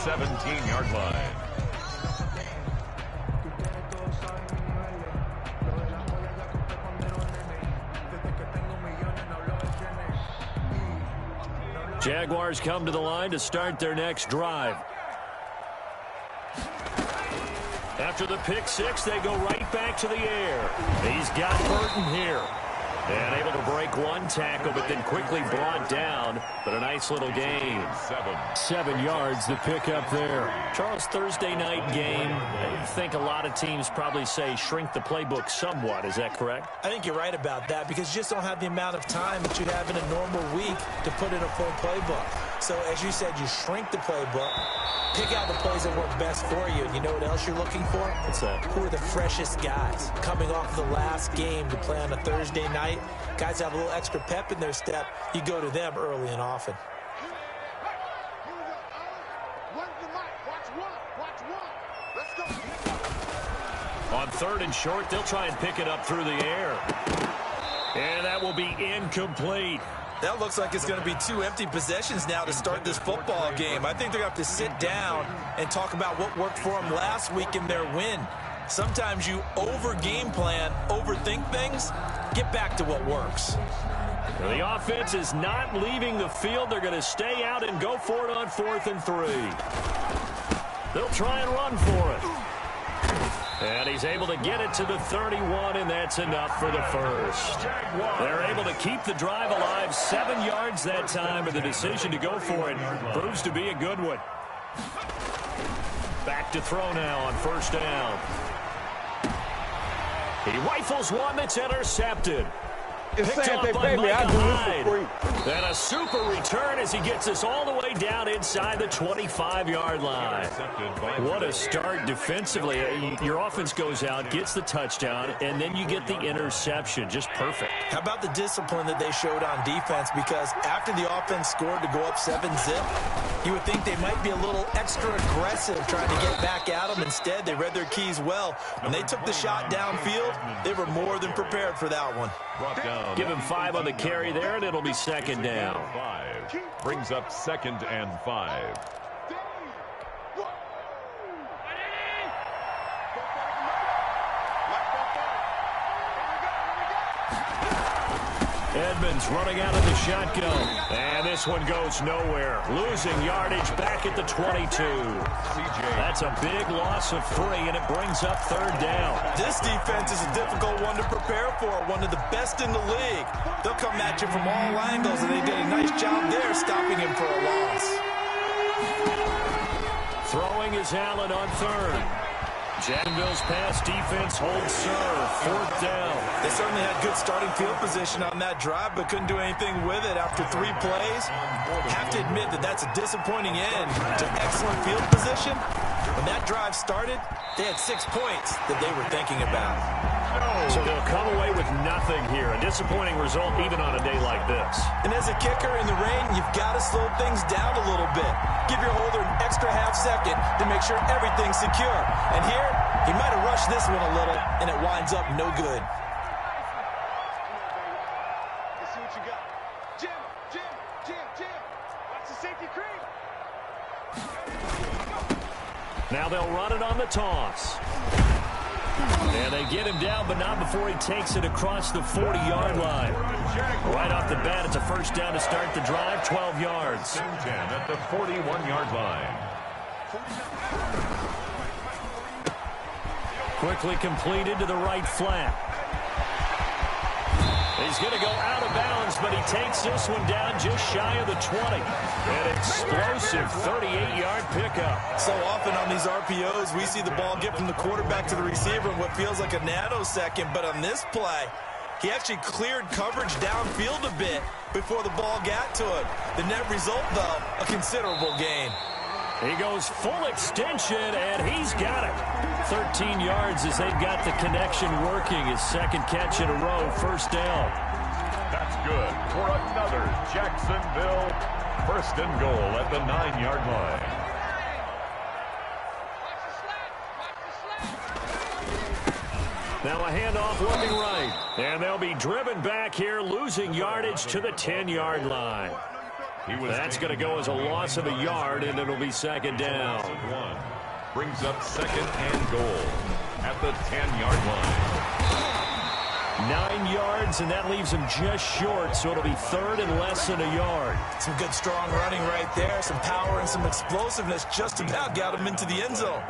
17-yard line. Jaguars come to the line to start their next drive. After the pick six, they go right back to the air. He's got Burton here. And able to break one tackle, but then quickly brought down. But a nice little gain. 7 yards, the pickup there. Charles, Thursday night game. I think a lot of teams probably say shrink the playbook somewhat. Is that correct? I think you're right about that because you just don't have the amount of time that you'd have in a normal week to put in a full playbook. So, as you said, you shrink the playbook. Pick out the plays that work best for you. And you know what else you're looking for? What's that? Who are the freshest guys? Coming off the last game to play on a Thursday night, guys have a little extra pep in their step. You go to them early and often. On 3rd and short, they'll try and pick it up through the air. And that will be incomplete. That looks like it's going to be 2 empty possessions now to start this football game. I think they're going to have to sit down and talk about what worked for them last week in their win. Sometimes you over-game plan, overthink things. Get back to what works. The offense is not leaving the field. They're going to stay out and go for it on 4th and 3. They'll try and run for it. And he's able to get it to the 31, and that's enough for the first. They're able to keep the drive alive, 7 yards that time, and the decision to go for it proves to be a good one. Back to throw now on 1st down. He rifles one that's intercepted. Picked off by Micah Hyde. And a super return as he gets us all the way down inside the 25-yard line. What a start defensively. Your offense goes out, gets the touchdown, and then you get the interception. Just perfect. How about the discipline that they showed on defense? Because after the offense scored to go up 7-zip, you would think they might be a little extra aggressive trying to get back at them. Instead, they read their keys well. When they took the shot downfield, they were more than prepared for that one. Give him 5 on the carry there, and it'll be 2nd down. 5 brings up 2nd and 5. Edmonds running out of the shotgun. And this one goes nowhere. Losing yardage back at the 22. That's a big loss of 3, and it brings up 3rd down. This defense is a difficult one to prepare for, one of the best in the league. They'll come at you from all angles, and they did a nice job there stopping him for a loss. Throwing is Allen on 3rd. Jacksonville's pass defense holds serve. 4th down. They certainly had good starting field position on that drive, but couldn't do anything with it after 3 plays. Have to admit that that's a disappointing end to excellent field position. When that drive started, they had 6 points that they were thinking about. So they'll come away with nothing here. A disappointing result even on a day like this. And as a kicker in the rain, you've got to slow things down a little bit. Give your holder an extra half-second to make sure everything's secure. And here, he might have rushed this one a little, and it winds up no good. Let's see what you got. Jim. Watch the safety creep. Now they'll run it on the toss. And they get him down, but not before he takes it across the 40-yard line. Right off the bat, it's a 1st down to start the drive, 12 yards. 10 at the 41-yard line. Quickly completed to the right flat. He's going to go out of bounds, but he takes this one down just shy of the 20. An explosive 38-yard pickup. So often on these RPOs, we see the ball get from the quarterback to the receiver in what feels like a nanosecond. But on this play, he actually cleared coverage downfield a bit before the ball got to him. The net result, though, a considerable gain. He goes full extension, and he's got it. 13 yards as they've got the connection working. His 2nd catch in a row, 1st down. That's good for another Jacksonville 1st and goal at the 9-yard line. Now a handoff looking right. And they'll be driven back here, losing yardage to the 10-yard line. That's going to go as a loss of a yard, and it'll be second down. Brings up second and goal at the 10-yard line. 9 yards, and that leaves him just short, so it'll be third and less than a yard. Some good, strong running right there. Some power and some explosiveness just about got him into the end zone.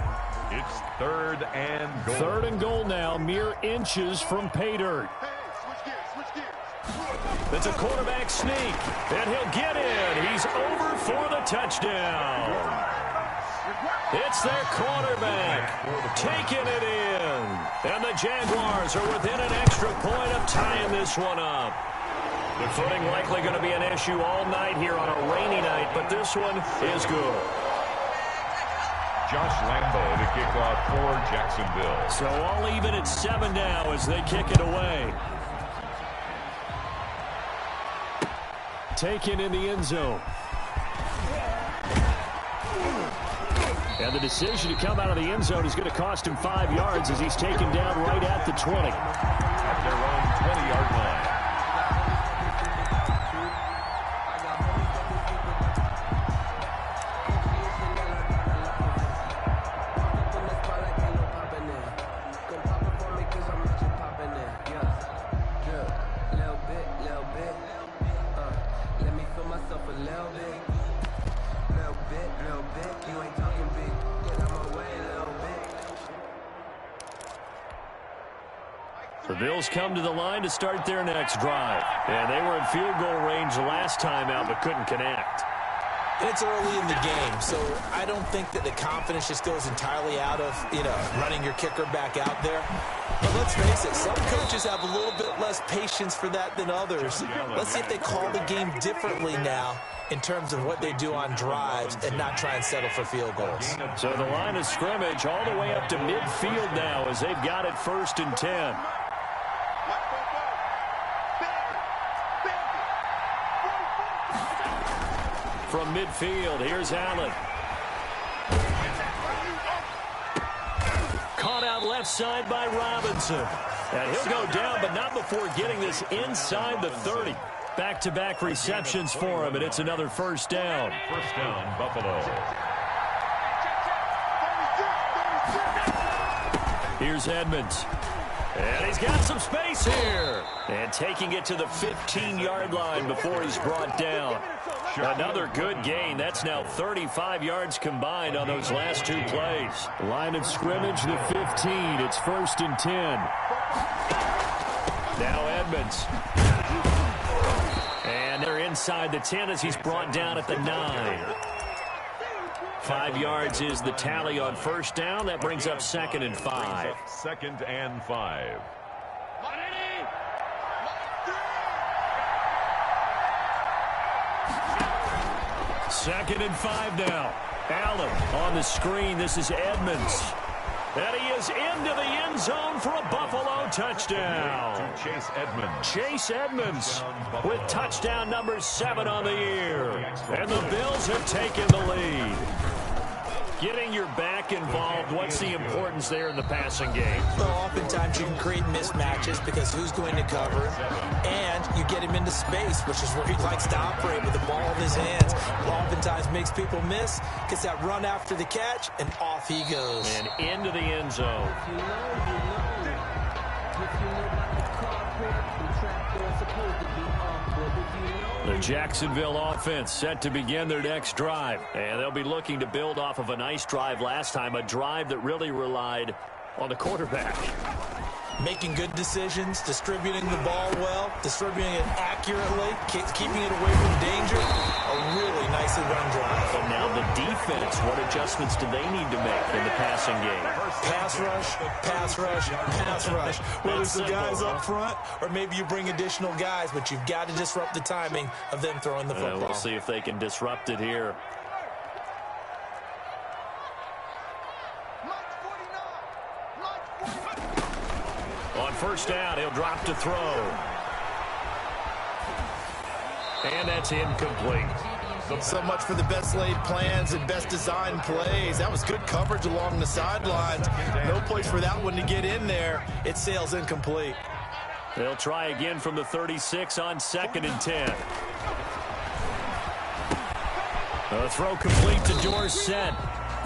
It's third and goal. Third and goal now, mere inches from pay dirt. It's a quarterback sneak, and he'll get in. He's over for the touchdown. It's their quarterback taking it in. And the Jaguars are within an extra point of tying this one up. The footing likely going to be an issue all night here on a rainy night, but this one is good. Josh Lambo to kick off for Jacksonville. So all even at 7 now as they kick it away. Taken in the end zone. And the decision to come out of the end zone is going to cost him 5 yards as he's taken down right at the 20. At their own 20-yard line. The Bills come to the line to start their next drive. And they were in field goal range last time out but couldn't connect. It's early in the game, so I don't think that the confidence just goes entirely out of, running your kicker back out there. But let's face it, some coaches have a little bit less patience for that than others. Let's see if they call the game differently now in terms of what they do on drives and not try and settle for field goals. So the line of scrimmage all the way up to midfield now as they've got it 1st and 10. From midfield, here's Allen. Caught out left side by Robinson. And he'll go down, but not before getting this inside the 30. Back-to-back receptions for him, and it's another first down. First down, Buffalo. Here's Edmonds. And he's got some space here. And taking it to the 15-yard line before he's brought down. Another good gain. That's now 35 yards combined on those last 2 plays. Line of scrimmage, the 15. It's 1st and 10. Now Edmonds. And they're inside the 10 as he's brought down at the 9. 5 yards is the tally on first down. That brings up 2nd and 5. 2nd and 5. Second and 5 now. Allen on the screen. This is Edmonds. And he is into the end zone for a Buffalo touchdown. To Chase Edmonds. Chase Edmonds with touchdown number 7 on the year. And the Bills have taken the lead. Getting your back involved, what's the importance there in the passing game? Well, oftentimes you can create mismatches because who's going to cover him, and you get him into space, which is where he likes to operate with the ball in his hands. Oftentimes makes people miss, gets that run after the catch, and off he goes. And into the end zone. The Jacksonville offense set to begin their next drive. And they'll be looking to build off of a nice drive last time, a drive that really relied on the quarterback. Making good decisions, distributing the ball well, distributing it accurately, keeping it away from danger. A really nicely run drive. But now the defense, what adjustments do they need to make in the passing game? Pass rush, pass rush, pass rush. Whether it's the guys up front or maybe you bring additional guys, but you've got to disrupt the timing of them throwing the football. We'll see if they can disrupt it here. On first down, he'll drop to throw. And that's incomplete. So much for the best laid plans and best designed plays. That was good coverage along the sidelines. No place for that one to get in there. It sails incomplete. They'll try again from the 36 on 2nd and 10. A throw complete to Dorsett.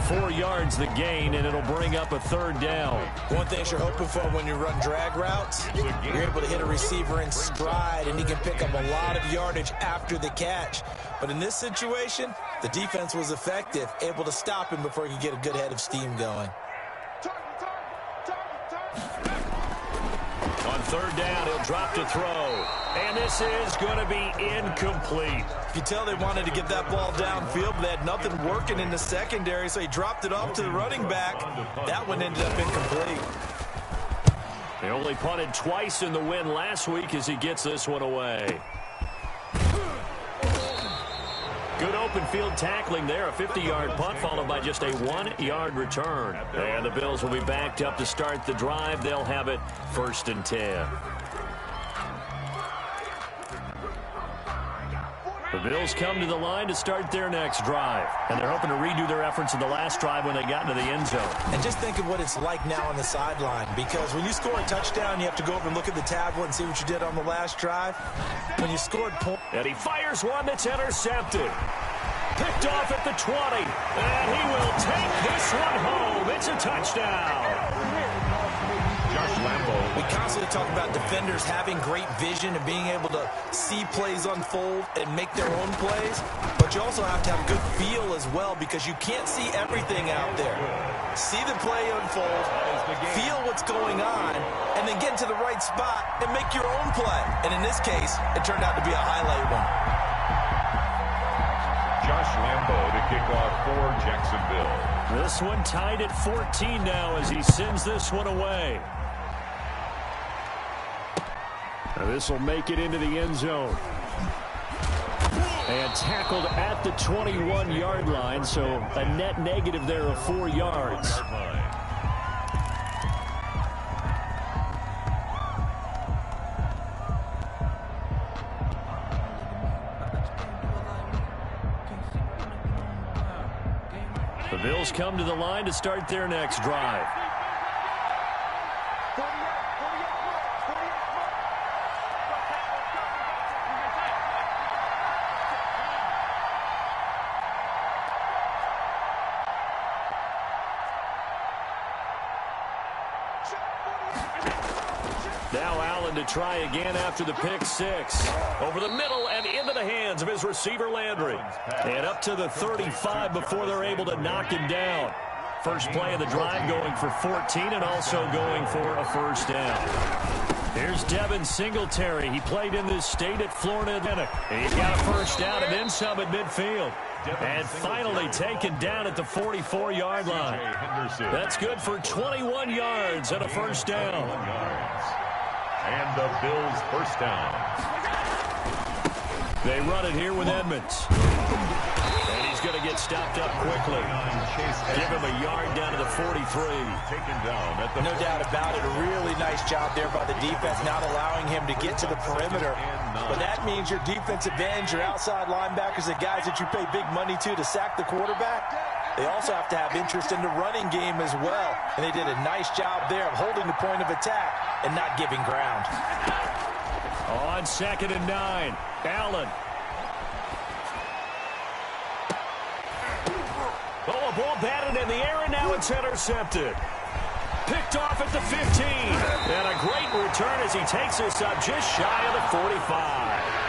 4 yards the gain, and it'll bring up a third down. One thing you're hoping for when you run drag routes, you're able to hit a receiver in stride, and he can pick up a lot of yardage after the catch. But in this situation, the defense was effective, able to stop him before he could get a good head of steam going. On third down, he'll drop to throw. And this is going to be incomplete. You can tell they wanted to get that ball downfield, but they had nothing working in the secondary, so he dropped it off to the running back. That one ended up incomplete. They only punted twice in the win last week as he gets this one away. Good open field tackling there. A 50-yard punt followed by just a 1-yard return. And the Bills will be backed up to start the drive. They'll have it 1st and 10. The Bills come to the line to start their next drive. And they're hoping to redo their efforts in the last drive when they got into the end zone. And just think of what it's like now on the sideline. Because when you score a touchdown, you have to go over and look at the tablet and see what you did on the last drive. When you scored points. And he fires one that's intercepted. Picked off at the 20. And he will take this one home. It's a touchdown. Josh Lambo. We constantly talk about defenders having great vision and being able to see plays unfold and make their own plays. But you also have to have good feel as well, because you can't see everything out there. See the play unfold, feel what's going on, and then get to the right spot and make your own play. And in this case, it turned out to be a highlight one. Josh Lambo to kick off for Jacksonville. This one tied at 14 now as he sends this one away. This will make it into the end zone. And tackled at the 21-yard line, so a net negative there of 4 yards. The Bills come to the line to start their next drive. Now Allen to try again after the pick six. Over the middle and into the hands of his receiver Landry. And up to the 35 before they're able to knock him down. First play of the drive going for 14 and also going for a first down. Here's Devin Singletary. He played in this state at Florida Atlantic. He's got a first down and then some at midfield. And finally taken down at the 44-yard line. That's good for 21 yards and a first down. And the Bills first down. They run it here with Edmonds. And he's going to get stopped up quickly. Give him a yard down to the 43. Taken down at the No doubt about it. A really nice job there by the defense, not allowing him to get to the perimeter. But that means your defensive ends, your outside linebackers, the guys that you pay big money to sack the quarterback, they also have to have interest in the running game as well. And they did a nice job there of holding the point of attack and not giving ground. On 2nd and 9, Allen. Oh, a ball batted in the air, and now it's intercepted. Picked off at the 15. And a great return as he takes this up just shy of the 45.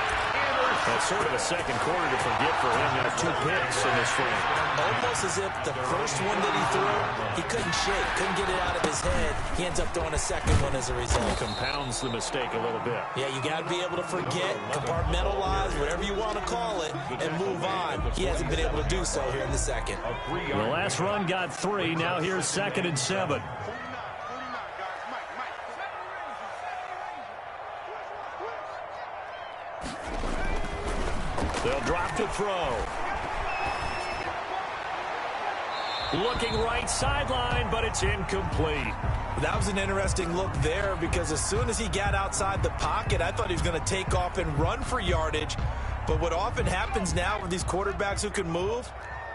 That's sort of a second quarter to forget for him. Now 2 picks in this frame. Almost as if the first one that he threw, he couldn't shake, couldn't get it out of his head. He ends up throwing a second one as a result. Compounds the mistake a little bit. Yeah, you got to be able to forget, compartmentalize, whatever you want to call it, and move on. He hasn't been able to do so here in the second. The last run got 3. Now here's 2nd and 7. They'll drop to throw. Looking right sideline, but it's incomplete. That was an interesting look there, because as soon as he got outside the pocket, I thought he was going to take off and run for yardage. But what often happens now with these quarterbacks who can move,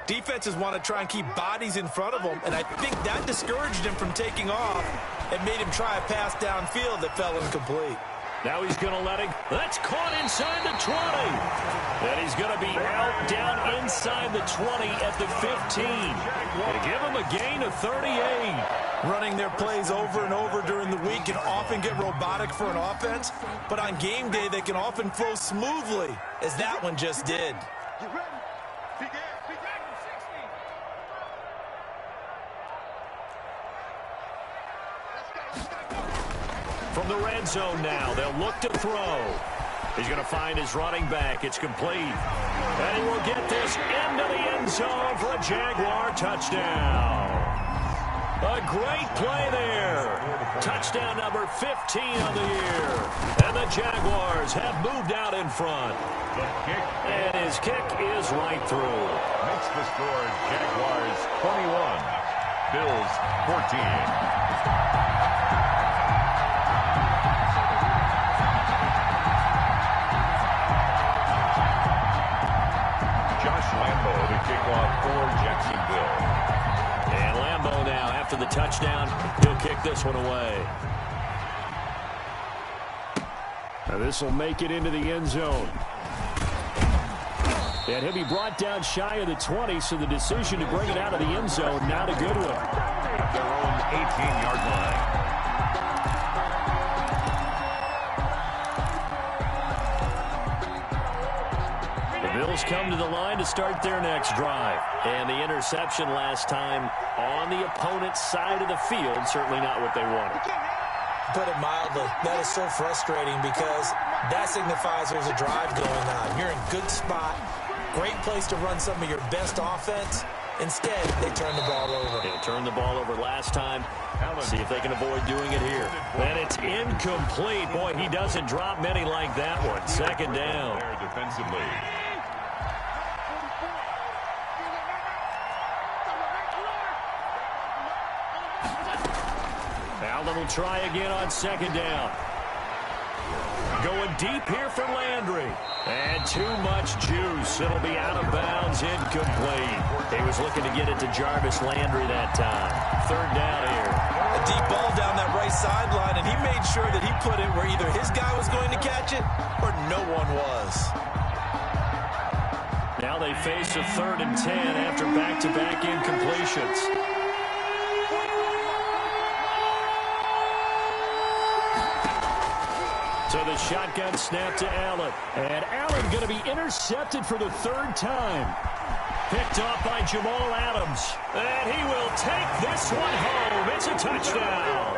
defenses want to try and keep bodies in front of them, and I think that discouraged him from taking off and made him try a pass downfield that fell incomplete. Now he's going to let it. That's caught inside the 20. And he's going to be out down inside the 20 at the 15. They give him a gain of 38. Running their plays over and over during the week can often get robotic for an offense, but on game day they can often flow smoothly, as that one just did. You ready? Begin. From the red zone now, they'll look to throw. He's going to find his running back. It's complete. And he will get this into the end zone for a Jaguar touchdown. A great play there. Touchdown number 15 on the year. And the Jaguars have moved out in front. The kick. And his kick is right through. Makes the score Jaguars 21, Bills 14. Josh Lambo to kick off for Jacksonville. And Lambo now, after the touchdown, he'll kick this one away. Now this will make it into the end zone. And he'll be brought down shy of the 20, so the decision to bring it out of the end zone, not a good one. At their own 18-yard line. Bills come to the line to start their next drive. And the interception last time on the opponent's side of the field, certainly not what they wanted. Put it mildly, that is so frustrating because that signifies there's a drive going on. You're in good spot, great place to run some of your best offense. Instead, they turn the ball over. They turned the ball over last time. See if they can avoid doing it here. And it's incomplete. Boy, he doesn't drop many like that one. Second down. There defensively. Allen will try again on second down. Going deep here for Landry. And too much juice. It'll be out of bounds, incomplete. He was looking to get it to Jarvis Landry that time. Third down here. A deep ball down that right sideline, and he made sure that he put it where either his guy was going to catch it or no one was. Now they face a 3rd and 10 after back-to-back incompletions. So the shotgun snap to Allen. And Allen going to be intercepted for the 3rd time. Picked off by Jamal Adams. And he will take this one home. It's a touchdown.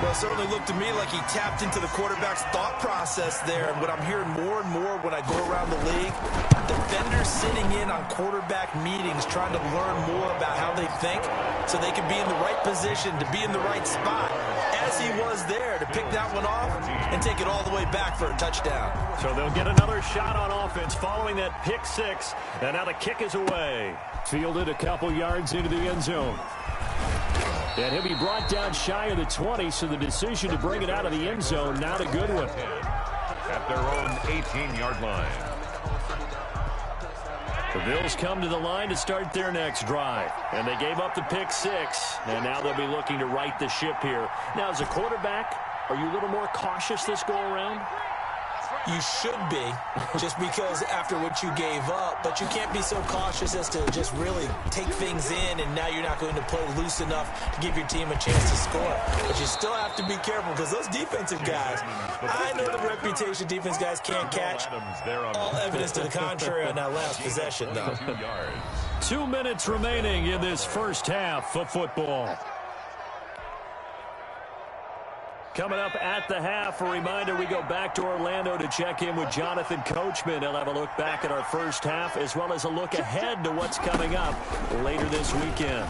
Well, it certainly looked to me like he tapped into the quarterback's thought process there. And what I'm hearing more and more when I go around the league, defenders sitting in on quarterback meetings trying to learn more about how they think so they can be in the right position to be in the right spot, as he was there to pick that one off and take it all the way back for a touchdown. So they'll get another shot on offense following that pick six. And now the kick is away. Fielded a couple yards into the end zone. And he'll be brought down shy of the 20, so the decision to bring it out of the end zone, not a good one. At their own 18-yard line. The Bills come to the line to start their next drive. And they gave up the pick six, and now they'll be looking to right the ship here. Now, as a quarterback, are you a little more cautious this go-around? You should be, just because after what you gave up, but you can't be so cautious as to just really take things in, and now you're not going to play loose enough to give your team a chance to score. But you still have to be careful because those defensive guys, I know the reputation defense guys can't catch. All evidence to the contrary on that last possession, though. 2 minutes remaining in this first half of football. Coming up at the half, a reminder, we go back to Orlando to check in with Jonathan Coachman. He'll have a look back at our first half as well as a look ahead to what's coming up later this weekend.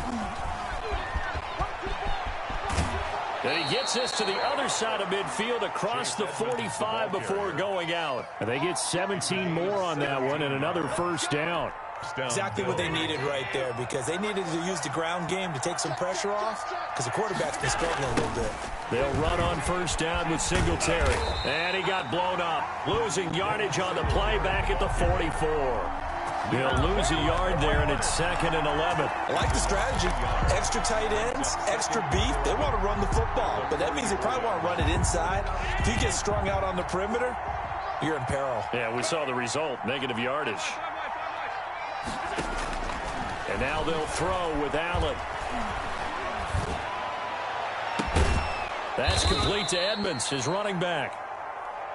And he gets us to the other side of midfield across the 45 before going out. And they get 17 more on that one and another first down. Exactly what they needed right there, because they needed to use the ground game to take some pressure off because the quarterback's been struggling a little bit. They'll run on first down with Singletary. And he got blown up, losing yardage on the play back at the 44. They'll lose a yard there, and it's 2nd and 11. I like the strategy. Extra tight ends, extra beef. They want to run the football, but that means they probably want to run it inside. If you get strung out on the perimeter, you're in peril. Yeah, we saw the result, negative yardage. And now they'll throw with Allen. That's complete to Edmonds, his running back.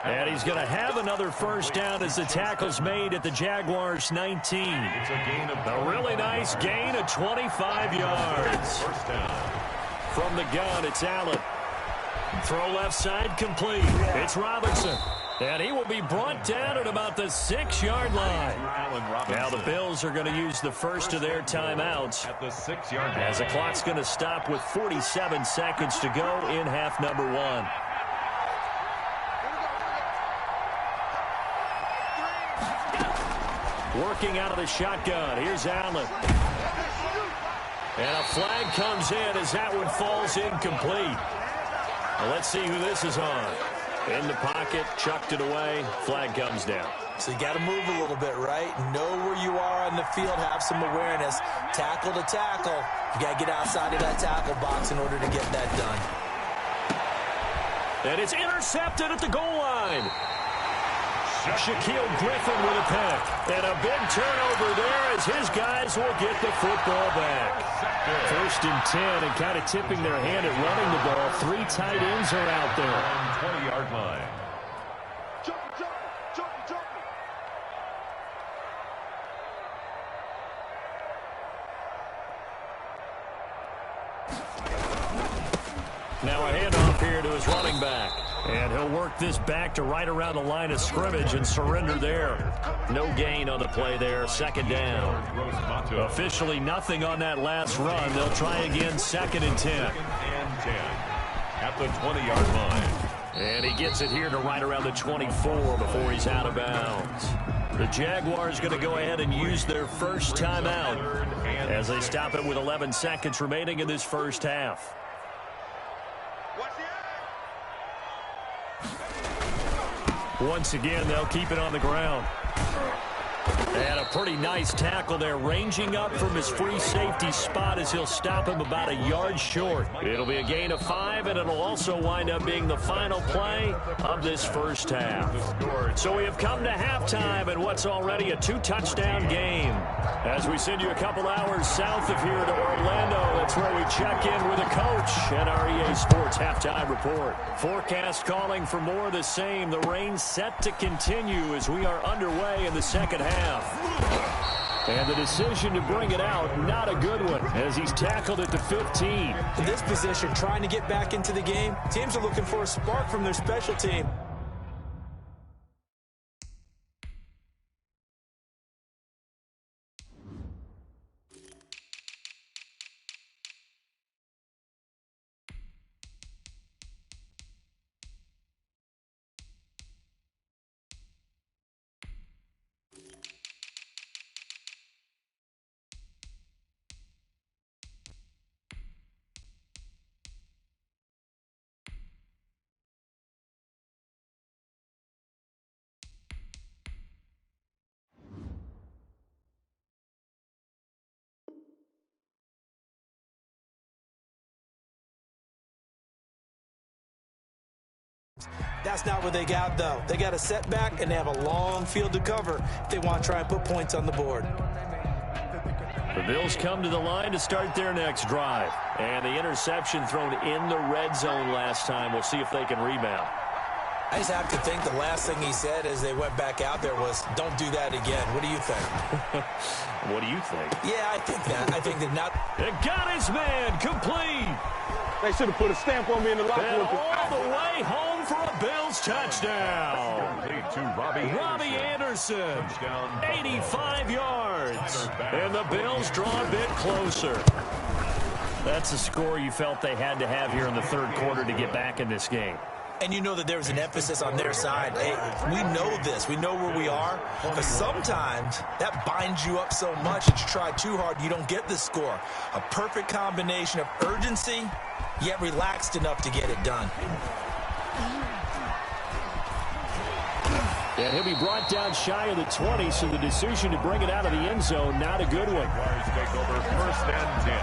And he's going to have another first down as the tackle's made at the Jaguars' 19. It's a gain of A really nice gain of 25 yards. first down. From the gun, it's Allen. Throw left side complete. It's Robinson. And he will be brought down at about the 6-yard line. Now the Bills are going to use the first of their timeouts At the 6-yard line. as the clock's going to stop with 47 seconds to go in half number 1. Working out of the shotgun. Here's Allen. And a flag comes in as that one falls incomplete. Well, let's see who this is on. In the pocket, chucked it away. Flag comes down. So you got to move a little bit, right? Know where you are on the field. Have some awareness. Tackle to tackle. You got to get outside of that tackle box in order to get that done. And it's intercepted at the goal line. Shaquille Griffin with a pick. And a big turnover there as his guys will get the football back. 1st and 10, and kind of tipping their hand at running the ball. 3 tight ends are out there. On 20-yard line. Jump, jump, jump, jump. Now a handoff here to his running back. And he'll work this back to right around the line of scrimmage and surrender there. No gain on the play there. 2nd down. Officially nothing on that last run. They'll try again 2nd and 10. 2nd and 10. At the 20-yard line. And he gets it here to right around the 24 before he's out of bounds. The Jaguars going to go ahead and use their first timeout as they stop it with 11 seconds remaining in this first half. Once again, they'll keep it on the ground. And a pretty nice tackle there, ranging up from his free safety spot as he'll stop him about a yard short. It'll be a gain of 5, and it'll also wind up being the final play of this first half. So we have come to halftime in what's already a 2-touchdown game. As we send you a couple hours south of here to Orlando, that's where we check in with a coach at our EA Sports Halftime Report. Forecast calling for more of the same. The rain set to continue as we are underway in the second half. And the decision to bring it out, not a good one, as he's tackled at the 15. In this position, trying to get back into the game, teams are looking for a spark from their special team. That's not what they got, though. They got a setback, and they have a long field to cover if they want to try and put points on the board. The Bills come to the line to start their next drive. And the interception thrown in the red zone last time. We'll see if they can rebound. I just have to think the last thing he said as they went back out there was, don't do that again. What do you think? What do you think? Yeah, I think that. I think that not. It got his man complete. They should have put a stamp on me in the locker And room. all the way home for a Bills touchdown. Complete to Robbie Anderson. Touchdown. 85 yards. And the Bills draw a bit closer. That's a score you felt they had to have here in the third quarter to get back in this game. And you know that there was an emphasis on their side. Hey, we know this. We know where we are. But sometimes that binds you up so much that you try too hard, you don't get the score. A perfect combination of urgency, yet relaxed enough to get it done. And he'll be brought down shy of the 20, so the decision to bring it out of the end zone, not a good one. Jaguars take over 1st and 10.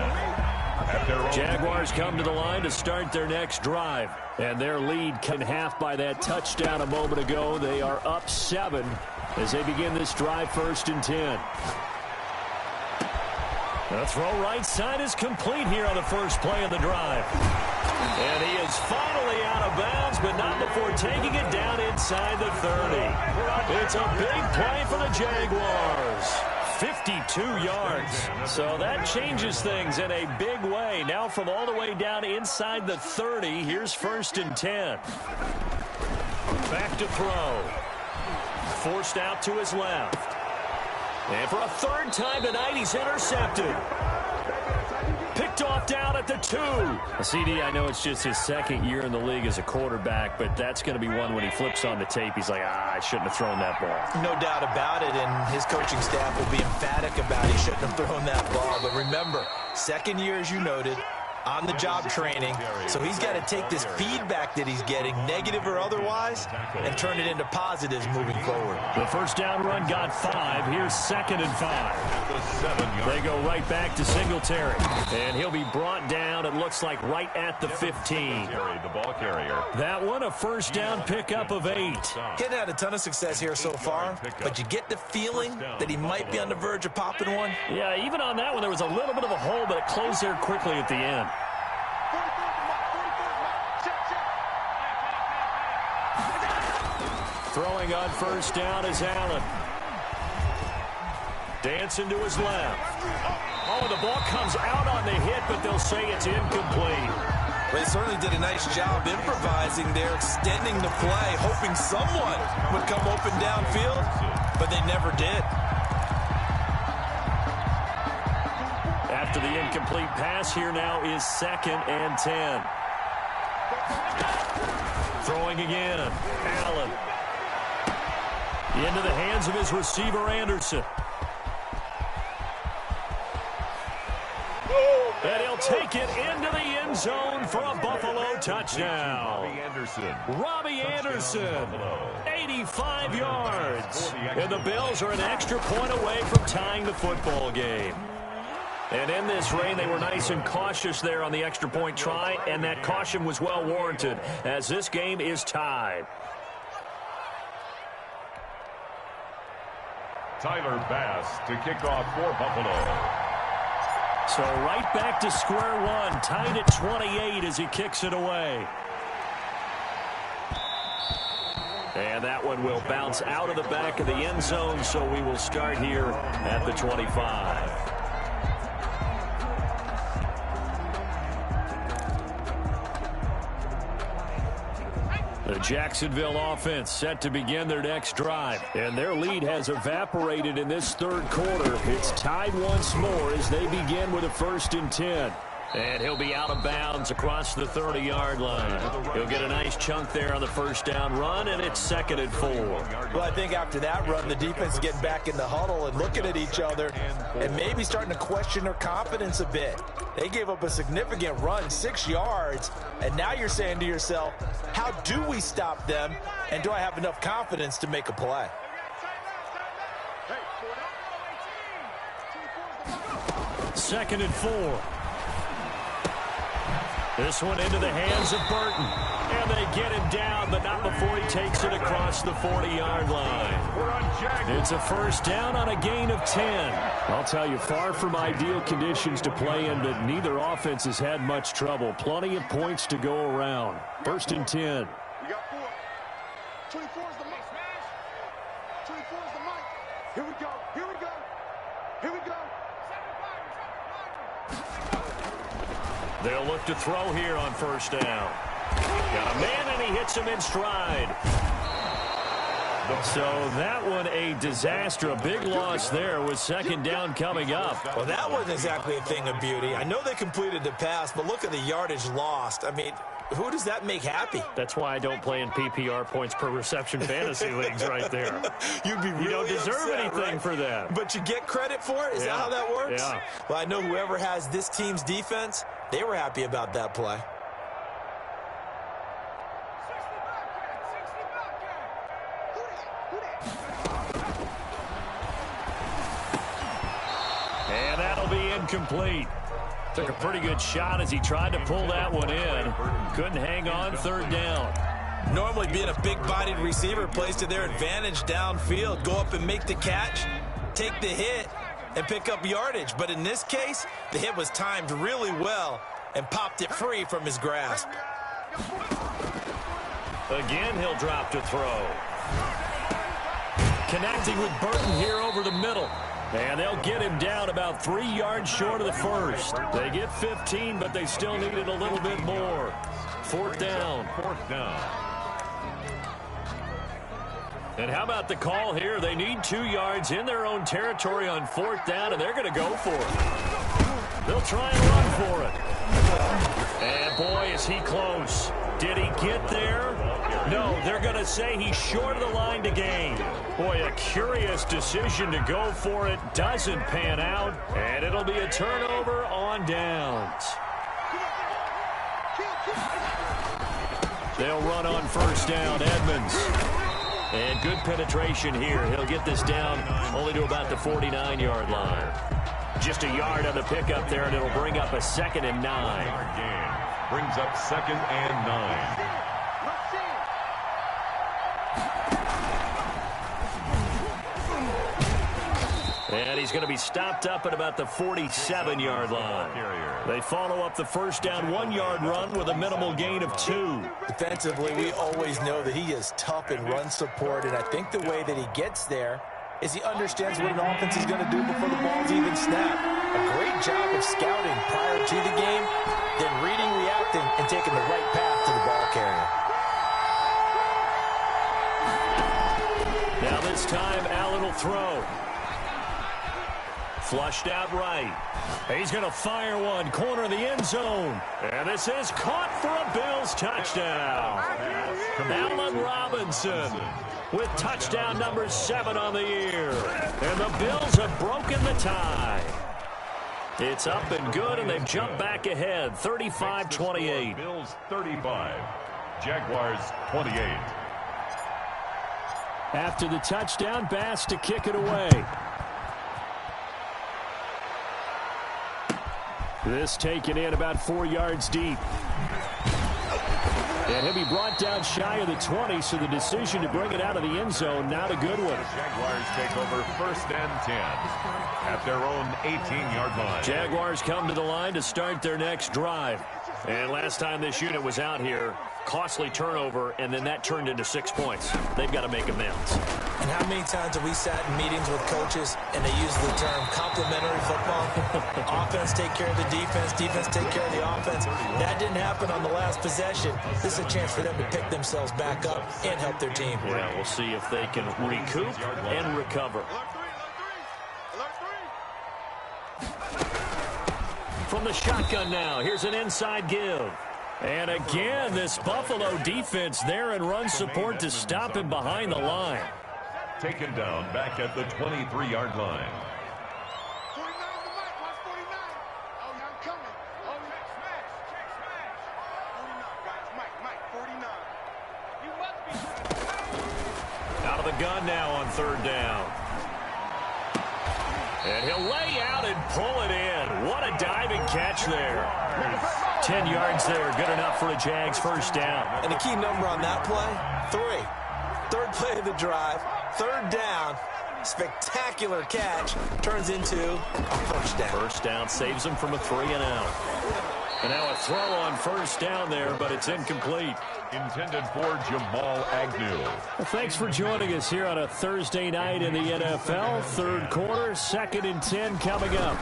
At their own Jaguars come to the line to start their next drive. And their lead cut in half by that touchdown a moment ago. They are up 7 as they begin this drive 1st and 10. The throw right side is complete here on the first play of the drive. And he is finally out of bounds, but not before taking it down inside the 30. It's a big play for the Jaguars. 52 yards. So that changes things in a big way. Now from all the way down inside the 30, here's 1st and 10. Back to throw. Forced out to his left. And for a 3rd time tonight, he's intercepted. Picked off down at the 2. CD, I know it's just his 2nd year in the league as a quarterback, but that's going to be one when he flips on the tape. He's like, I shouldn't have thrown that ball. No doubt about it, and his coaching staff will be emphatic about he shouldn't have thrown that ball. But remember, 2nd year, as you noted, on-the-job training. So he's got to take this feedback that he's getting, negative or otherwise, and turn it into positives moving forward. The first down run got 5. Here's 2nd and 5. They go right back to Singletary. And he'll be brought down, it looks like, right at the 15. The ball carrier. That one, a first down pickup of 8. Getting had a ton of success here so far, but you get the feeling that he might be on the verge of popping one. Yeah, even on that one, there was a little bit of a hole, but it closed there quickly at the end. Throwing on first down is Allen. Dancing to his left. Oh, the ball comes out on the hit, but they'll say it's incomplete. They certainly did a nice job improvising there, extending the play, hoping someone would come open downfield, but they never did. After the incomplete pass, here now is 2nd and 10. Throwing again. Allen. Into the hands of his receiver, Anderson. And he'll take it into the end zone for a Buffalo touchdown. Robbie Anderson, 85 yards. And the Bills are an extra point away from tying the football game. And in this rain, they were nice and cautious there on the extra point try, and that caution was well warranted as this game is tied. Tyler Bass to kick off for Buffalo. So right back to square one, tied at 28 as he kicks it away. And that one will bounce out of the back of the end zone, so we will start here at the 25. The Jacksonville offense set to begin their next drive, and their lead has evaporated in this 3rd quarter. It's tied once more as they begin with a 1st and 10. And he'll be out of bounds across the 30-yard line. He'll get a nice chunk there on the first down run, and it's 2nd and 4. Well, I think after that run, the defense is getting back in the huddle and looking at each other and maybe starting to question their confidence a bit. They gave up a significant run, 6 yards, and now you're saying to yourself, how do we stop them, and do I have enough confidence to make a play? 2nd and 4. This one into the hands of Burton. And they get him down, but not before he takes it across the 40-yard line. It's a first down on a gain of 10. I'll tell you, far from ideal conditions to play in, but neither offense has had much trouble. Plenty of points to go around. 1st and 10. We got 4. 24 is the mic. 24 is the mic. Here we go. Here we go. Here we go. They'll look to throw here on first down. Got a man, and he hits him in stride. So that one a disaster. A big loss there with 2nd down coming up. Well, that wasn't exactly a thing of beauty. I know they completed the pass, but look at the yardage lost. I mean, who does that make happy? That's why I don't play in PPR points per reception fantasy leagues right there. You'd be really You don't deserve upset, anything right? for that. But you get credit for it? Is that how that works? Yeah. Well, I know whoever has this team's defense, they were happy about that play. be incomplete. Took a pretty good shot as he tried to pull that one in. Couldn't hang on third down. Normally being a big-bodied receiver plays to their advantage downfield. Go up and make the catch, take the hit, and pick up yardage. But in this case, the hit was timed really well and popped it free from his grasp. Again, he'll drop to throw. Connecting with Burton here over the middle. And they'll get him down about 3 yards short of the first. They get 15, but they still needed a little bit more. Fourth down. And how about the call here? They need 2 yards in their own territory on fourth down, and they're going to go for it. They'll try and run for it. And boy, is he close. Did he get there? No, they're going to say he's short of the line to gain. Boy, a curious decision to go for it. Doesn't pan out, and it'll be a turnover on downs. They'll run on first down, Edmonds. And good penetration here. He'll get this down only to about the 49-yard line. Just a yard on the pickup there, and it'll bring up a 2nd and 9. Brings up 2nd and 9. And he's going to be stopped up at about the 47-yard line. They follow up the first down 1-yard run with a minimal gain of 2. Defensively, we always know that he is tough in run support, and I think the way that he gets there is he understands what an offense is going to do before the ball's even snapped. A great job of scouting prior to the game, then reading, reacting, and taking the right path to the ball carrier. Now this time, Allen will throw. Flushed out right. He's going to fire one, corner of the end zone. And this is caught for a Bills touchdown. Allen Robinson with touchdown number 7 on the year. And the Bills have broken the tie. It's up and good, and they've jumped back ahead, 35-28. Bills 35, Jaguars 28. After the touchdown, Bass to kick it away. This taken in about 4 yards deep. And he'll be brought down shy of the 20, so the decision to bring it out of the end zone, not a good one. Jaguars take over 1st and 10 at their own 18-yard line. Jaguars come to the line to start their next drive. And last time this unit was out here, costly turnover, and then that turned into 6 points. They've got to make amends. And how many times have we sat in meetings with coaches and they use the term complementary football? Offense take care of the defense, defense take care of the offense. That didn't happen on the last possession. This is a chance for them to pick themselves back up and help their team. Yeah, we'll see if they can recoup and recover. From the shotgun now, here's an inside give. And again, this Buffalo defense there in run support to stop him behind the line. Taken down back at the 23-yard line. 49 on the mic. Watch 49. Oh, I'm coming. Oh, smash. 49, guys. Mike, 49. You must be. Out of the gun now on third down. And he'll lay out and pull it in. What a diving catch there. 10 yards there, good enough for a Jags first down. And the key number on that play, 3. Third play of the drive, third down, spectacular catch, turns into a first down. First down saves them from a 3-and-out. And now a throw on first down there, but it's incomplete. Intended for Jamal Agnew. Well, thanks for joining us here on a Thursday night in the NFL. Third quarter, 2nd and 10 coming up.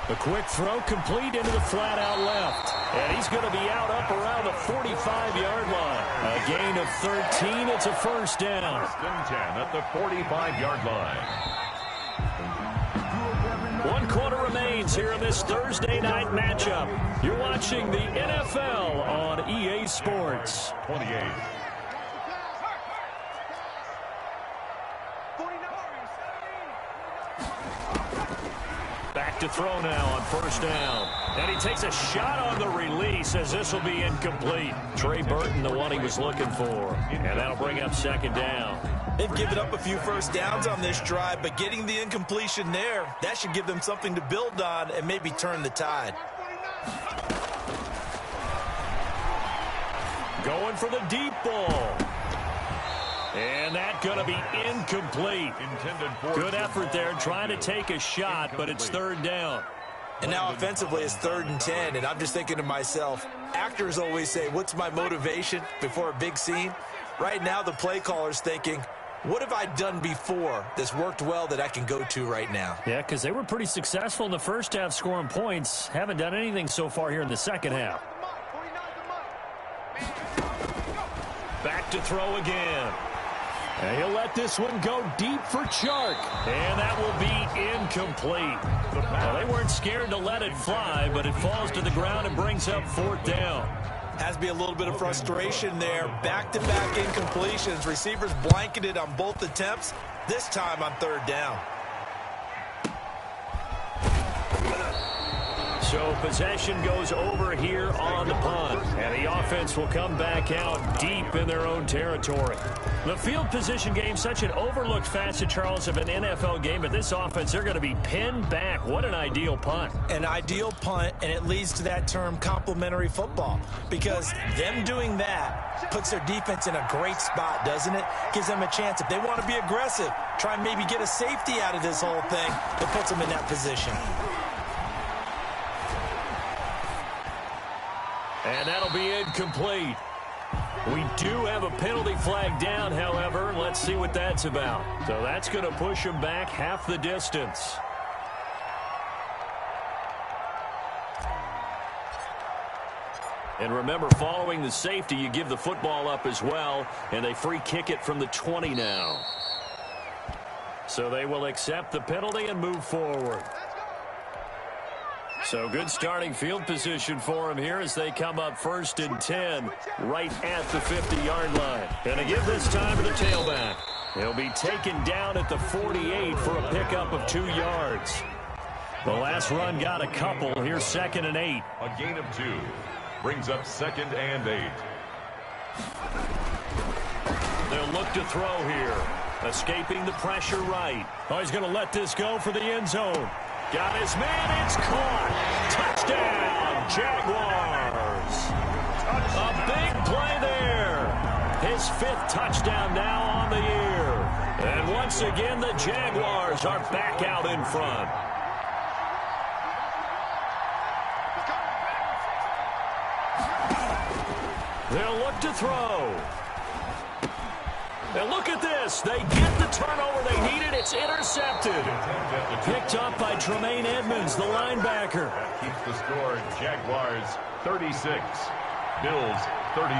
A quick throw complete into the flat out left. And he's going to be out up around the 45-yard line. A gain of 13. It's a first down. 1st and 10 at the 45-yard line. 1 quarter remains here in this Thursday night matchup. You're watching the NFL on EA Sports. 28. Back to throw now on first down. And he takes a shot on the release as this will be incomplete. Trey Burton, the one he was looking for. And that'll bring up 2nd down. They've given up a few first downs on this drive, but getting the incompletion there, that should give them something to build on and maybe turn the tide. Going for the deep ball. And that's going to be incomplete. Good effort there trying to take a shot, but it's third down. And now offensively it's 3rd and 10, and I'm just thinking to myself, actors always say, what's my motivation before a big scene? Right now the play caller's thinking, what have I done before that's worked well that I can go to right now? Yeah, because they were pretty successful in the first half scoring points. Haven't done anything so far here in the second half. Back to throw again. And he'll let this one go deep for Chark. And that will be incomplete. Well, they weren't scared to let it fly, but it falls to the ground and brings up 4th down. Has to be a little bit of frustration there. Back-to-back incompletions. Receivers blanketed on both attempts, this time on 3rd down. So possession goes over here on the punt. And the offense will come back out deep in their own territory. The field position game, such an overlooked facet, Charles, of an NFL game. But this offense, they're going to be pinned back. What an ideal punt. An ideal punt, and it leads to that term complementary football. Because them doing that puts their defense in a great spot, doesn't it? Gives them a chance. If they want to be aggressive, try and maybe get a safety out of this whole thing, it puts them in that position. And that'll be incomplete. We do have a penalty flag down, however. Let's see what that's about. So that's going to push him back half the distance. And remember, following the safety, you give the football up as well, and they free kick it from the 20 now. So they will accept the penalty and move forward. So good starting field position for him here as they come up 1st and 10 right at the 50-yard line. And to give this time to the tailback. He'll be taken down at the 48 for a pickup of 2 yards. The last run got a couple. Here's 2nd and 8. A gain of 2 brings up 2nd and 8. They'll look to throw here. Escaping the pressure right. Oh, he's going to let this go for the end zone. Got his man, it's caught. Touchdown, Jaguars. A big play there. His 5th touchdown now on the year. And once again, the Jaguars are back out in front. They'll look to throw. And look at this. They get the turnover they needed. It's intercepted. Picked up by Tremaine Edmonds, the linebacker. That keeps the score. Jaguars 36. Bills 35.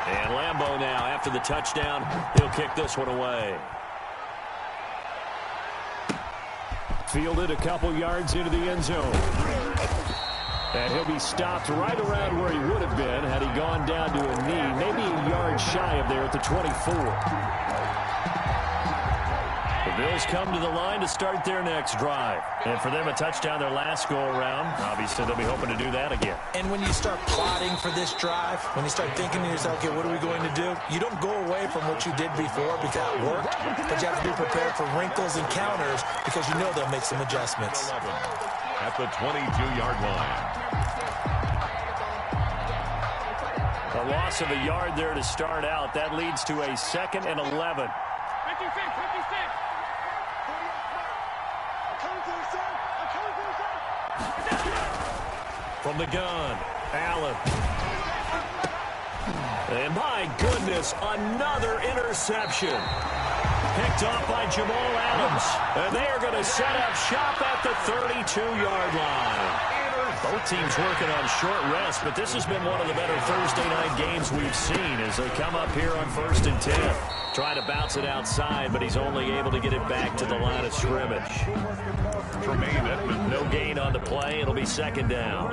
And Lambeau now, after the touchdown, he'll kick this one away. Fielded a couple yards into the end zone. And he'll be stopped right around where he would have been had he gone down to a knee, maybe a yard shy of there at the 24. The Bills come to the line to start their next drive. And for them, a touchdown their last go-around. Obviously, they'll be hoping to do that again. And when you start plotting for this drive, when you start thinking to yourself, okay, what are we going to do? You don't go away from what you did before because that worked, but you have to be prepared for wrinkles and counters because you know they'll make some adjustments. At the 22-yard line. A loss of a yard there to start out. That leads to a 2nd and 11. 56. From the gun, Allen. And my goodness, another interception. Picked off by Jamal Adams. And they are going to set up shop at the 32-yard line. Both teams working on short rest, but this has been one of the better Thursday night games we've seen as they come up here on 1st and 10. Trying to bounce it outside, but he's only able to get it back to the line of scrimmage. Tremaine Edmonds. No gain on the play. It'll be 2nd down.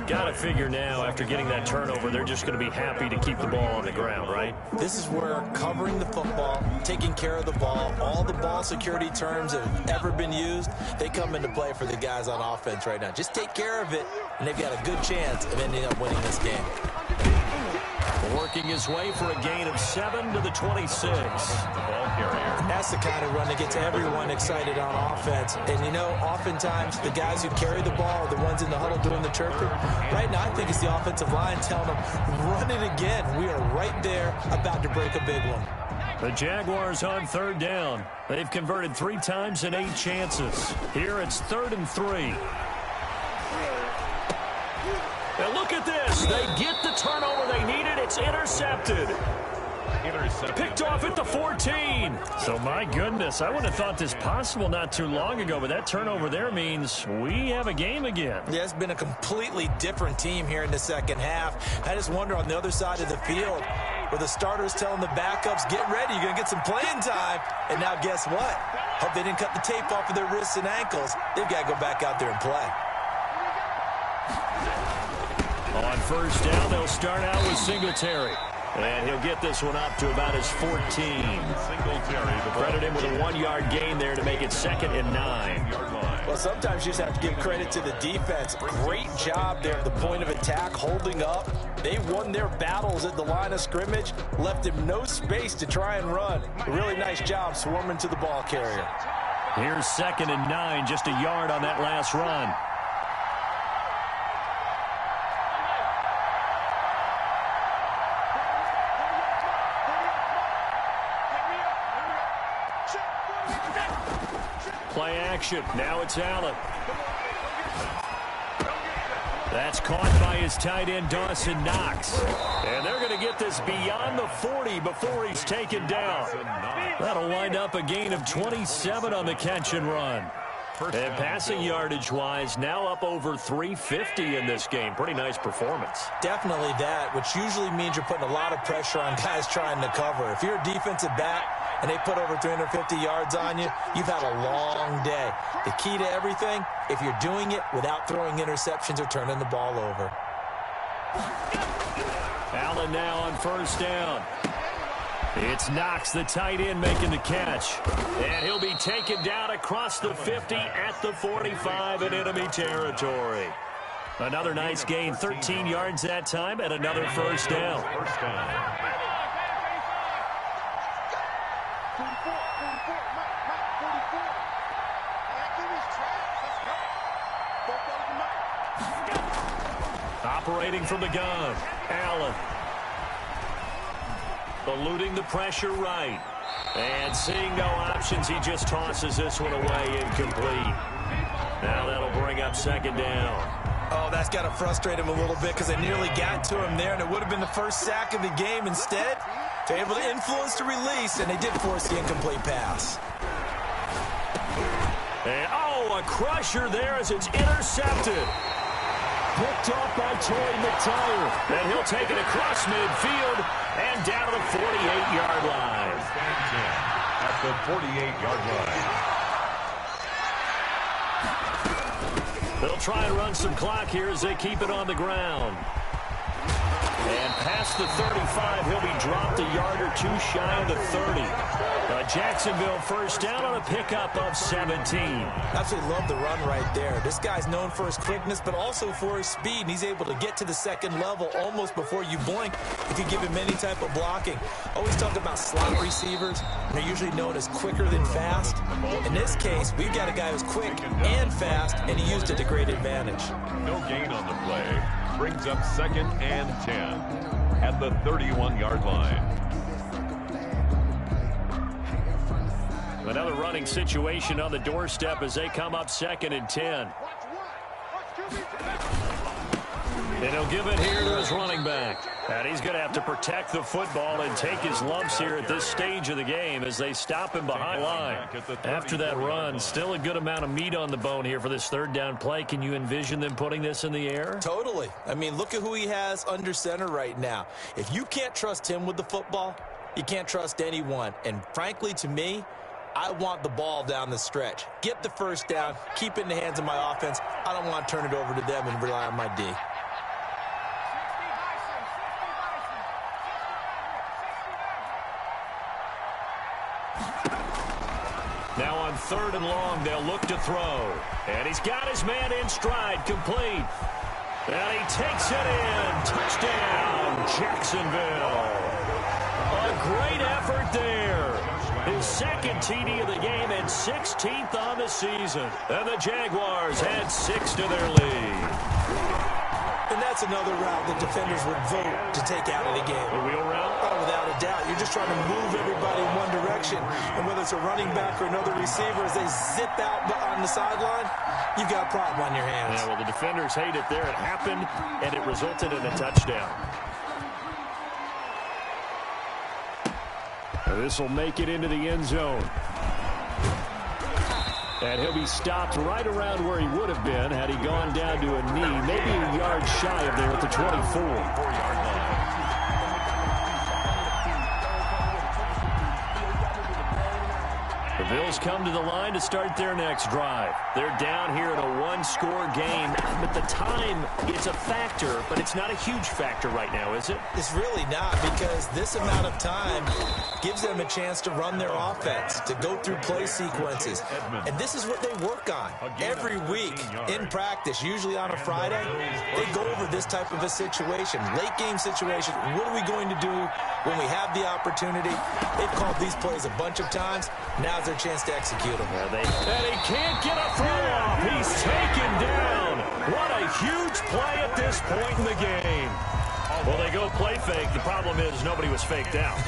Got to figure now, after getting that turnover, they're just going to be happy to keep the ball on the ground, right? This is where covering the football, taking care of the ball, all the ball security terms that have ever been used, they come into play for the guys on offense right now. Just take care of it, and they've got a good chance of ending up winning this game. Working his way for a gain of 7 to the 26. The ball carrier. That's the kind of run that gets everyone excited on offense. And, you know, oftentimes the guys who carry the ball are the ones in the huddle doing the chirping. Right now, I think it's the offensive line telling them, run it again. We are right there about to break a big one. The Jaguars on third down. They've converted 3 times in 8 chances. Here it's 3rd and 3. And look at this. They get the turnover they needed. It's intercepted. Picked off at the 14. So, my goodness, I wouldn't have thought this possible not too long ago, but that turnover there means we have a game again. Yeah, it's been a completely different team here in the second half. I just wonder on the other side of the field where the starters telling the backups, get ready, you're going to get some playing time. And now guess what? Hope they didn't cut the tape off of their wrists and ankles. They've got to go back out there and play. On first down, they'll start out with Singletary. And he'll get this one up to about his 14. Credit him with a 1-yard gain there to make it 2nd and 9. Well, sometimes you just have to give credit to the defense. Great job there at the point of attack, holding up. They won their battles at the line of scrimmage, left him no space to try and run. A really nice job swarming to the ball carrier. Here's 2nd and 9, just a yard on that last run. Play action. Now it's Allen. That's caught by his tight end, Dawson Knox. And they're going to get this beyond the 40 before he's taken down. That'll wind up a gain of 27 on the catch and run. And passing yardage-wise, now up over 350 in this game. Pretty nice performance. Definitely that, which usually means you're putting a lot of pressure on guys trying to cover. If you're a defensive back and they put over 350 yards on you, you've had a long day. The key to everything, if you're doing it without throwing interceptions or turning the ball over. Allen now on first down. It's Knox, the tight end, making the catch. And he'll be taken down across the 50 at the 45 in enemy territory. Another nice gain, 13 yards that time, and another first down. Operating from the gun, Allen. Eluding the pressure right. And seeing no options, he just tosses this one away incomplete. Now that'll bring up 2nd down. Oh, that's got to frustrate him a little bit because they nearly got to him there, and it would have been the first sack of the game. Instead, they're able to influence the release, and they did force the incomplete pass. And, a crusher there as it's intercepted. Picked off by Torrey McTyer. And he'll take it across midfield and down to the 48-yard line. At the 48-yard line. They'll try and run some clock here as they keep it on the ground. And past the 35, he'll be dropped a yard or 2 shy of the 30. Jacksonville first down on a pickup of 17. Absolutely love the run right there. This guy's known for his quickness, but also for his speed. And he's able to get to the second level almost before you blink if you give him any type of blocking. Always talk about slot receivers. They're usually known as quicker than fast. In this case, we've got a guy who's quick and fast, and he used it to great advantage. No gain on the play. Brings up 2nd and 10 at the 31-yard line. Another running situation on the doorstep as they come up 2nd and 10. And he'll give it here to his running back. And he's going to have to protect the football and take his lumps here at this stage of the game as they stop him behind line. After that run, still a good amount of meat on the bone here for this 3rd down play. Can you envision them putting this in the air? Totally. I mean, look at who he has under center right now. If you can't trust him with the football, you can't trust anyone. And frankly, to me, I want the ball down the stretch. Get the first down, keep it in the hands of my offense. I don't want to turn it over to them and rely on my D. Now on 3rd and long, they'll look to throw. And he's got his man in stride, complete. And he takes it in. Touchdown, Jacksonville. A great effort there. his second TD of the game and 16th on the season. And the Jaguars add 6 to their lead. And that's another route that defenders would vote to take out of the game. The wheel route? Oh, without a doubt. You're just trying to move everybody in one direction. And whether it's a running back or another receiver, as they zip out on the sideline, you've got a problem on your hands. Yeah, well, the defenders hate it there. It happened, and it resulted in a touchdown. This will make it into the end zone. And he'll be stopped right around where he would have been had he gone down to a knee, maybe a yard shy of there at the 24-yard line. The Bills come to the line to start their next drive. They're down here in a one-score game, but the time, it's a factor, but it's not a huge factor right now, is it? It's really not, because this amount of time gives them a chance to run their offense, to go through play sequences. And this is what they work on every week in practice, usually on a Friday. They go over this type of a situation, late-game situation. What are we going to do when we have the opportunity? They've called these plays a bunch of times. Now's their chance to execute them. And he can't get a throw off. He's taken down. What a huge play at this point in the game. Well, they go play fake. The problem is nobody was faked out.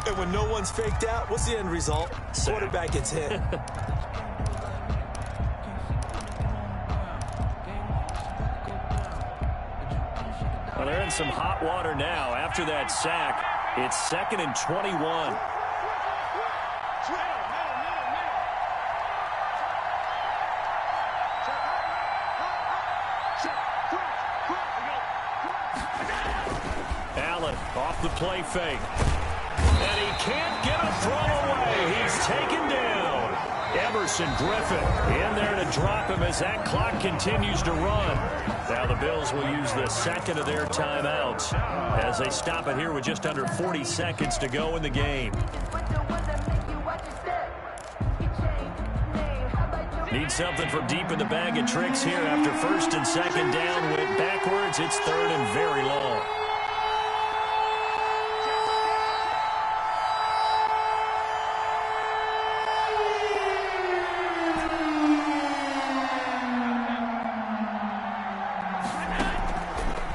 And when no one's faked out, what's the end result? Quarterback gets hit. Well, they're in some hot water now. After that sack, it's 2nd and 21. Allen off the play fake. And he can't get a throw away. He's taken down. Everson Griffin in there to drop him as that clock continues to run. Now the Bills will use the second of their timeouts as they stop it here with just under 40 seconds to go in the game. Need something from deep in the bag of tricks here after 1st and 2nd down. Went backwards. It's 3rd and very long.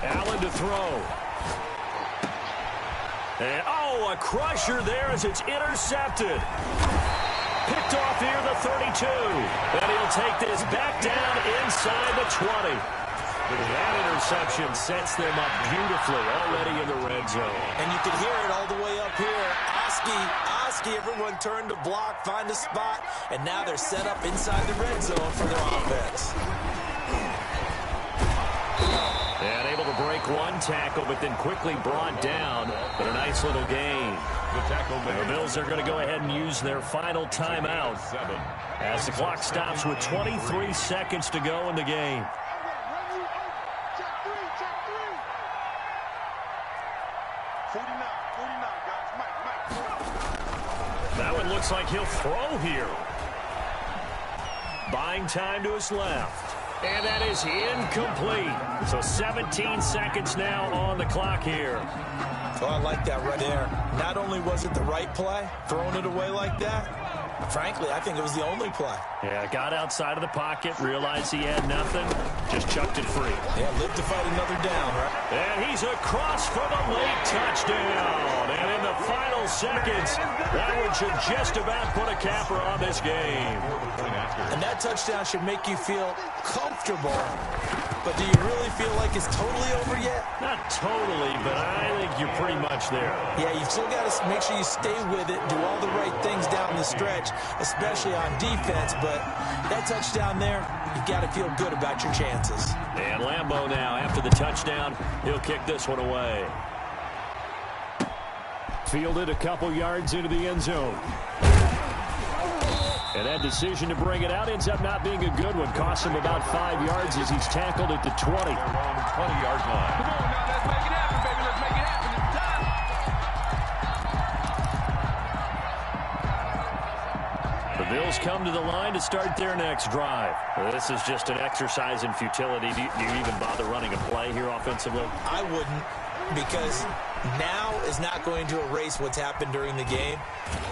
Allen to throw. And, oh, a crusher there as it's intercepted. Picked off here, the 32. And he'll take this back down inside the 20. That interception sets them up beautifully already in the red zone. And you can hear it all the way up here. Oski, everyone turned to block, find a spot, and now they're set up inside the red zone for their offense. And able to break one tackle, but then quickly brought down. But a nice little gain. The Bills are going to go ahead and use their final timeout as the clock stops with 23 seconds to go in the game. That one looks like he'll throw here. Buying time to his left. And that is incomplete. So 17 seconds now on the clock here. Oh, I like that right there. Not only was it the right play, throwing it away like that, frankly, I think it was the only play. Yeah, got outside of the pocket, realized he had nothing, just chucked it free. Yeah, lived to fight another down, right? And he's across for the late touchdown. And in the final seconds, that one should just about put a capper on this game. And that touchdown should make you feel comfortable. But do you really feel like it's totally over yet? Not totally, but I think you're pretty much there. Yeah, you've still got to make sure you stay with it, do all the right things down the stretch, especially on defense. But that touchdown there, you've got to feel good about your chances. And Lambeau now, after the touchdown, he'll kick this one away. Fielded a couple yards into the end zone. And that decision to bring it out ends up not being a good one. Costs him about 5 yards as he's tackled at the 20. 20-yard line. Come on now, let's make it happen, baby. Let's make it happen. It's time. The Bills come to the line to start their next drive. This is just an exercise in futility. Do you even bother running a play here offensively? I wouldn't, because now is not going to erase what's happened during the game.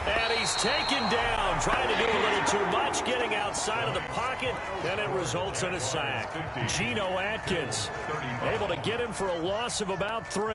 And he he's taken down, trying to do a little too much, getting outside of the pocket, and it results in a sack. Geno Atkins able to get him for a loss of about 3.